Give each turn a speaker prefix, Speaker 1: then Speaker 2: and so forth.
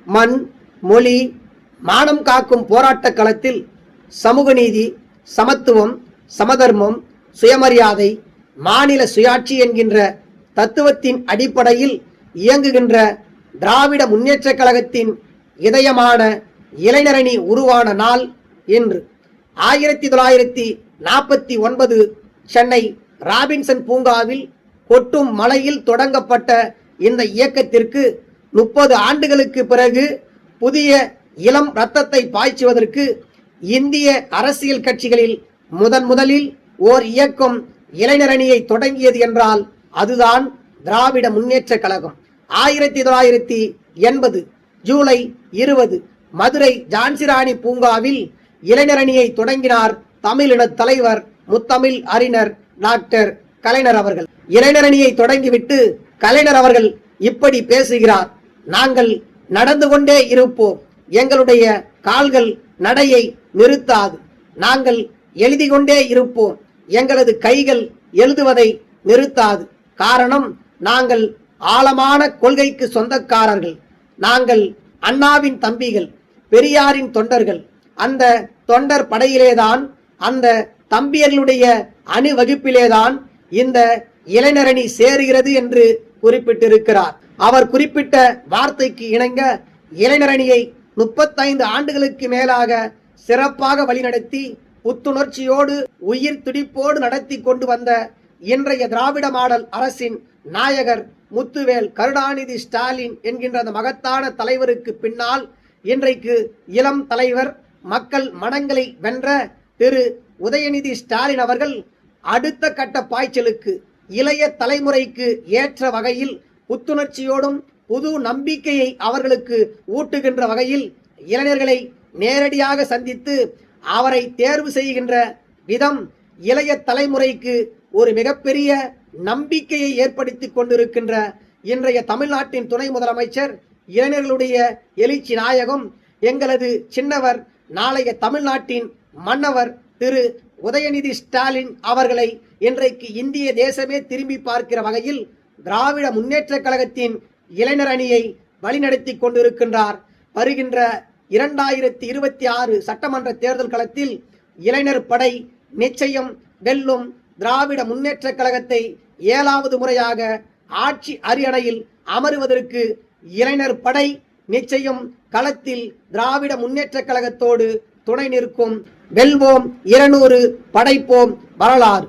Speaker 1: மண், மொழி, மானம் காக்கும் போராட்ட களத்தில் சமூக நீதி, சமத்துவம், சமதர்மம், சுயமரியாதை, மாநில சுயாட்சி என்கின்ற தத்துவத்தின் அடிப்படையில் இயங்குகின்ற திராவிட முன்னேற்ற கழகத்தின் இதயமான இளைஞரணி உருவான நாள் இன்று. 1949 சென்னை ராபின்சன் பூங்காவில் கொட்டும் மலையில் தொடங்கப்பட்ட இந்த இயக்கத்திற்கு 30 ஆண்டுகளுக்கு பிறகு புதிய இளம் இரத்தத்தை பாய்ச்சுவதற்கு இந்திய அரசியல் கட்சிகளில் முதலில் ஓர் இயக்கம் இளைஞரணியை தொடங்கியது என்றால் அதுதான் திராவிட முன்னேற்ற கழகம். 1980 ஜூலை 20 மதுரை ஜான்சிராணி பூங்காவில் இளைஞரணியை தொடங்கினார் தமிழின தலைவர் முத்தமிழ் அறிஞர் டாக்டர் கலைஞர் அவர்கள். இளைஞரணியை தொடங்கிவிட்டு கலைஞர் அவர்கள் இப்படி பேசுகிறார்: நாங்கள் நடந்து கொண்டே இருப்போம், எங்களுடைய கால்கள் நடையை நிறுத்தாது. நாங்கள் எழுதி கொண்டே இருப்போம், எங்களது கைகள் எழுதுவதை நிறுத்தாது. காரணம், நாங்கள் ஆழமான கொள்கைக்கு சொந்தக்காரர்கள். நாங்கள் அண்ணாவின் தம்பிகள், பெரியாரின் தொண்டர்கள். அந்த தொண்டர் படையிலேதான், அந்த தம்பியர்களுடைய அணிவகுப்பிலேதான் இந்த இளைஞரணி சேருகிறது என்று குறிப்பிட்டிருக்கிறார். அவர் குறிப்பிட்ட வார்த்தைக்கு இணங்க இளைஞரணியை 35 ஆண்டுகளுக்கு மேலாக சிறப்பாக வழிநடத்தி புத்துணர்ச்சியோடு உயிர் துடிப்போடு நடத்தி கொண்டு வந்த இன்றைய திராவிட மாடல் அரசின் நாயகர் முத்துவேல் கருணாநிதி ஸ்டாலின் என்கின்ற அந்த மகத்தான தலைவருக்கு பின்னால் இன்றைக்கு இளம் தலைவர், மக்கள் மனங்களை வென்ற திரு உதயநிதி ஸ்டாலின் அவர்கள் அடுத்த கட்ட பாய்ச்சலுக்கு இளைய தலைமுறைக்கு ஏற்ற வகையில் புத்துணர்ச்சியோடும் புது நம்பிக்கையை அவர்களுக்கு ஊட்டுகின்ற வகையில் இளைஞர்களை நேரடியாக சந்தித்து அவரை தேர்வு செய்கின்ற விதம் இளைய தலைமுறைக்கு ஒரு மிகப்பெரிய நம்பிக்கையை ஏற்படுத்தி கொண்டிருக்கின்ற இன்றைய தமிழ்நாட்டின் துணை முதலமைச்சர், இளைஞர்களுடைய எழுச்சி நாயகம், எங்களது சின்னவர், நாளைய தமிழ்நாட்டின் மன்னவர் திரு உதயநிதி ஸ்டாலின் அவர்களை இன்றைக்கு இந்திய தேசமே திரும்பி பார்க்கிற வகையில் திராவிட முன்னேற்ற கழகத்தின் இளைஞர் அணியை வழிநடத்தி கொண்டிருக்கின்றார். வருகின்ற 2026 சட்டமன்ற தேர்தல் களத்தில் இளைஞர் படை நிச்சயம் வெல்லும். திராவிட முன்னேற்ற கழகத்தை 7வது முறையாக ஆட்சி அரியணையில் அமருவதற்கு இளைஞர் படை நிச்சயம் களத்தில் திராவிட முன்னேற்ற கழகத்தோடு துணை நிற்கும். வெல்வோம் 200, படைப்போம் வரலாறு.